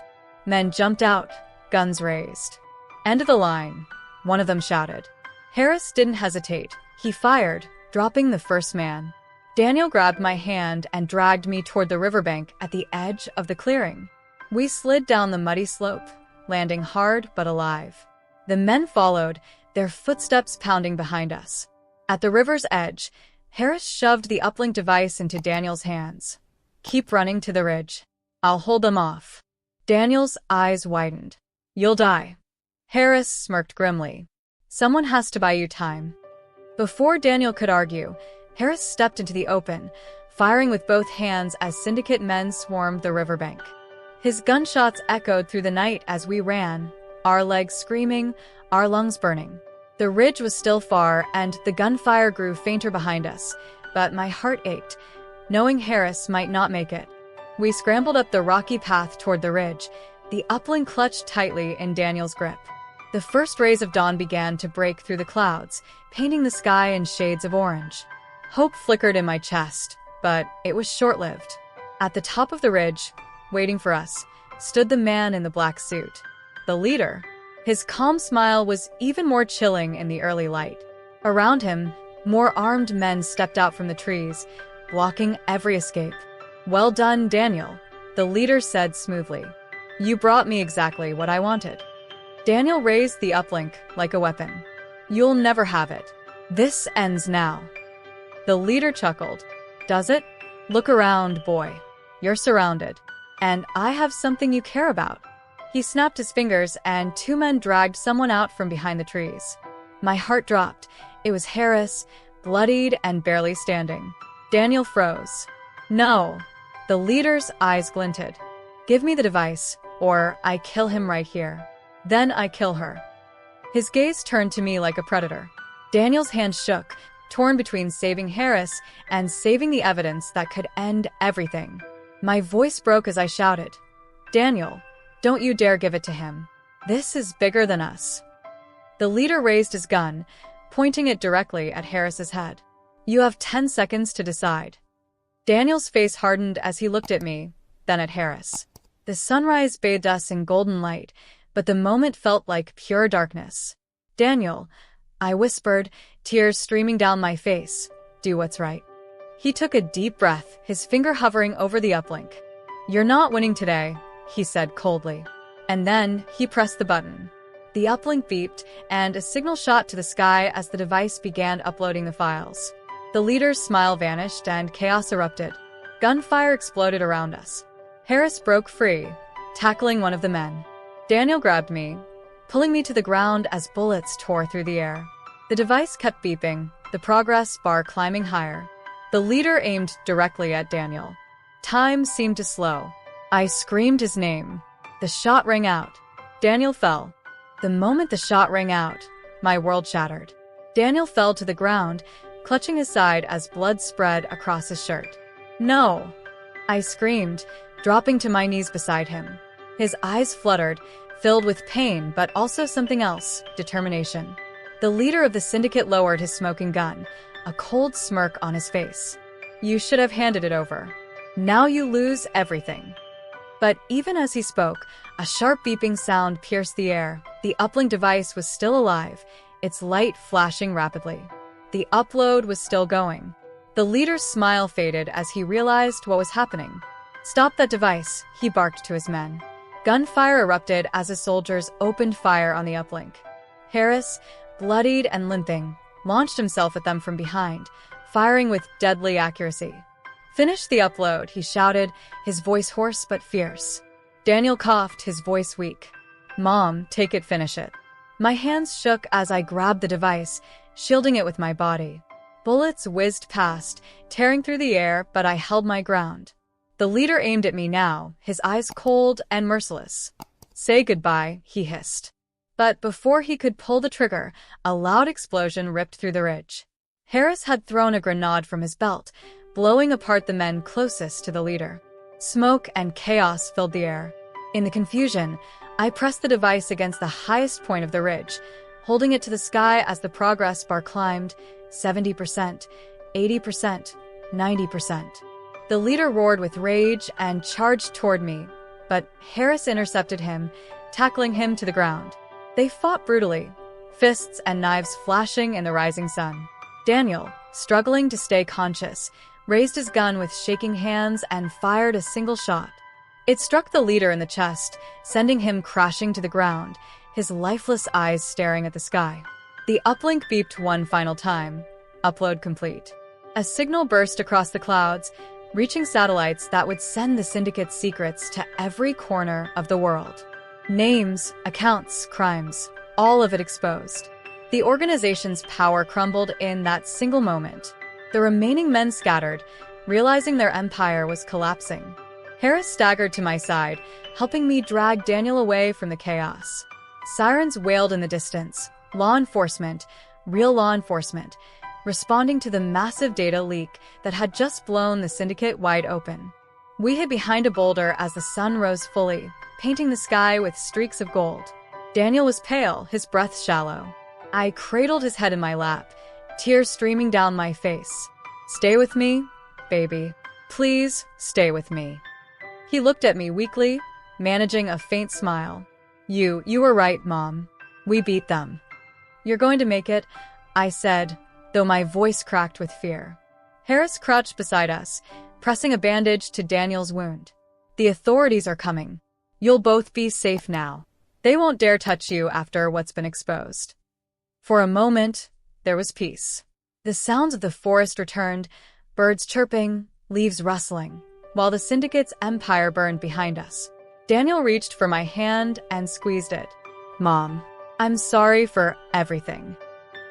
Men jumped out, guns raised. End of the line, one of them shouted. Harris didn't hesitate. He fired, dropping the first man. Daniel grabbed my hand and dragged me toward the riverbank at the edge of the clearing. We slid down the muddy slope, landing hard but alive. The men followed, their footsteps pounding behind us. At the river's edge, Harris shoved the uplink device into Daniel's hands. Keep running to the ridge. I'll hold them off. Daniel's eyes widened. You'll die. Harris smirked grimly. Someone has to buy you time. Before Daniel could argue, Harris stepped into the open, firing with both hands as syndicate men swarmed the riverbank. His gunshots echoed through the night as we ran, our legs screaming, our lungs burning. The ridge was still far, and the gunfire grew fainter behind us, but my heart ached, knowing Harris might not make it. We scrambled up the rocky path toward the ridge, the uplink clutched tightly in Daniel's grip. The first rays of dawn began to break through the clouds, painting the sky in shades of orange. Hope flickered in my chest, but it was short-lived. At the top of the ridge, waiting for us, stood the man in the black suit, the leader. His calm smile was even more chilling in the early light. Around him, more armed men stepped out from the trees, blocking every escape. Well done, Daniel, the leader said smoothly. You brought me exactly what I wanted. Daniel raised the uplink like a weapon. You'll never have it. This ends now. The leader chuckled. Does it? Look around, boy. You're surrounded. And I have something you care about. He snapped his fingers, and two men dragged someone out from behind the trees. My heart dropped. It was Harris, bloodied and barely standing. Daniel froze. No. The leader's eyes glinted. Give me the device, or I kill him right here. Then I kill her. His gaze turned to me like a predator. Daniel's hand shook, torn between saving Harris and saving the evidence that could end everything. My voice broke as I shouted, Daniel, don't you dare give it to him. This is bigger than us. The leader raised his gun, pointing it directly at Harris's head. You have 10 seconds to decide. Daniel's face hardened as he looked at me, then at Harris. The sunrise bathed us in golden light, but the moment felt like pure darkness. Daniel, I whispered, tears streaming down my face, do what's right. He took a deep breath, his finger hovering over the uplink. You're not winning today, he said coldly. And then he pressed the button. The uplink beeped, and a signal shot to the sky as the device began uploading the files. The leader's smile vanished and chaos erupted. Gunfire exploded around us. Harris broke free, tackling one of the men. Daniel grabbed me, pulling me to the ground as bullets tore through the air. The device kept beeping, the progress bar climbing higher. The leader aimed directly at Daniel. Time seemed to slow. I screamed his name. The shot rang out. Daniel fell. The moment the shot rang out, my world shattered. Daniel fell to the ground, clutching his side as blood spread across his shirt. No! I screamed, dropping to my knees beside him. His eyes fluttered, filled with pain but also something else, determination. The leader of the syndicate lowered his smoking gun, a cold smirk on his face. You should have handed it over. Now you lose everything. But even as he spoke, a sharp beeping sound pierced the air. The uplink device was still alive, its light flashing rapidly. The upload was still going. The leader's smile faded as he realized what was happening. "Stop that device," he barked to his men. Gunfire erupted as the soldiers opened fire on the uplink. Harris, bloodied and limping, launched himself at them from behind, firing with deadly accuracy. "Finish the upload," he shouted, his voice hoarse but fierce. Daniel coughed, his voice weak. "Mom, take it, finish it." My hands shook as I grabbed the device, shielding it with my body. Bullets whizzed past, tearing through the air, but I held my ground. The leader aimed at me now, his eyes cold and merciless. "Say goodbye," he hissed. But before he could pull the trigger, a loud explosion ripped through the ridge. Harris had thrown a grenade from his belt, blowing apart the men closest to the leader. Smoke and chaos filled the air. In the confusion, I pressed the device against the highest point of the ridge, holding it to the sky as the progress bar climbed, 70%, 80%, 90%. The leader roared with rage and charged toward me, but Harris intercepted him, tackling him to the ground. They fought brutally, fists and knives flashing in the rising sun. Daniel, struggling to stay conscious, raised his gun with shaking hands and fired a single shot. It struck the leader in the chest, sending him crashing to the ground, his lifeless eyes staring at the sky. The uplink beeped one final time. Upload complete. A signal burst across the clouds, reaching satellites that would send the syndicate's secrets to every corner of the world. Names, accounts, crimes, all of it exposed. The organization's power crumbled in that single moment. The remaining men scattered, realizing their empire was collapsing. Harris staggered to my side, helping me drag Daniel away from the chaos. Sirens wailed in the distance. Law enforcement, real law enforcement, responding to the massive data leak that had just blown the syndicate wide open. We hid behind a boulder as the sun rose fully, painting the sky with streaks of gold. Daniel was pale, his breath shallow. I cradled his head in my lap, tears streaming down my face. "Stay with me, baby. Please, stay with me." He looked at me weakly, managing a faint smile. You were right, Mom. We beat them." "You're going to make it," I said, though my voice cracked with fear. Harris crouched beside us, pressing a bandage to Daniel's wound. "The authorities are coming. You'll both be safe now. They won't dare touch you after what's been exposed." For a moment, there was peace. The sounds of the forest returned, birds chirping, leaves rustling, while the syndicate's empire burned behind us. Daniel reached for my hand and squeezed it. "Mom, I'm sorry for everything."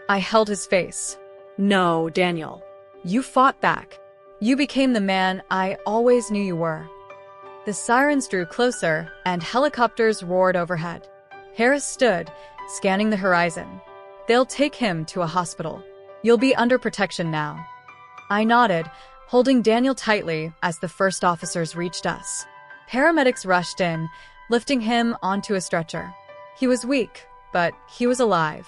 I held his face. No, Daniel. "You fought back. You became the man I always knew you were." The sirens drew closer, and helicopters roared overhead. Harris stood, scanning the horizon. "They'll take him to a hospital. You'll be under protection now." I nodded, holding Daniel tightly as the first officers reached us. Paramedics rushed in, lifting him onto a stretcher. He was weak, but he was alive.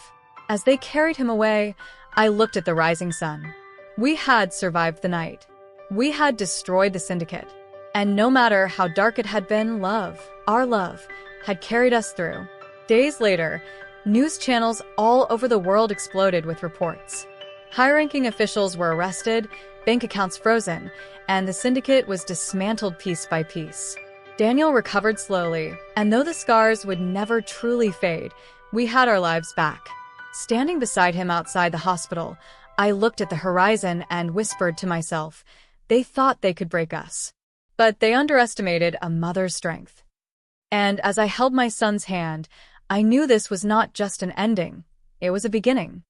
As they carried him away, I looked at the rising sun. We had survived the night. We had destroyed the syndicate. And no matter how dark it had been, love, our love, had carried us through. Days later, news channels all over the world exploded with reports. High-ranking officials were arrested, bank accounts frozen, and the syndicate was dismantled piece by piece. Daniel recovered slowly, and though the scars would never truly fade, we had our lives back. Standing beside him outside the hospital, I looked at the horizon and whispered to myself, they thought they could break us. But they underestimated a mother's strength. And as I held my son's hand, I knew this was not just an ending, it was a beginning.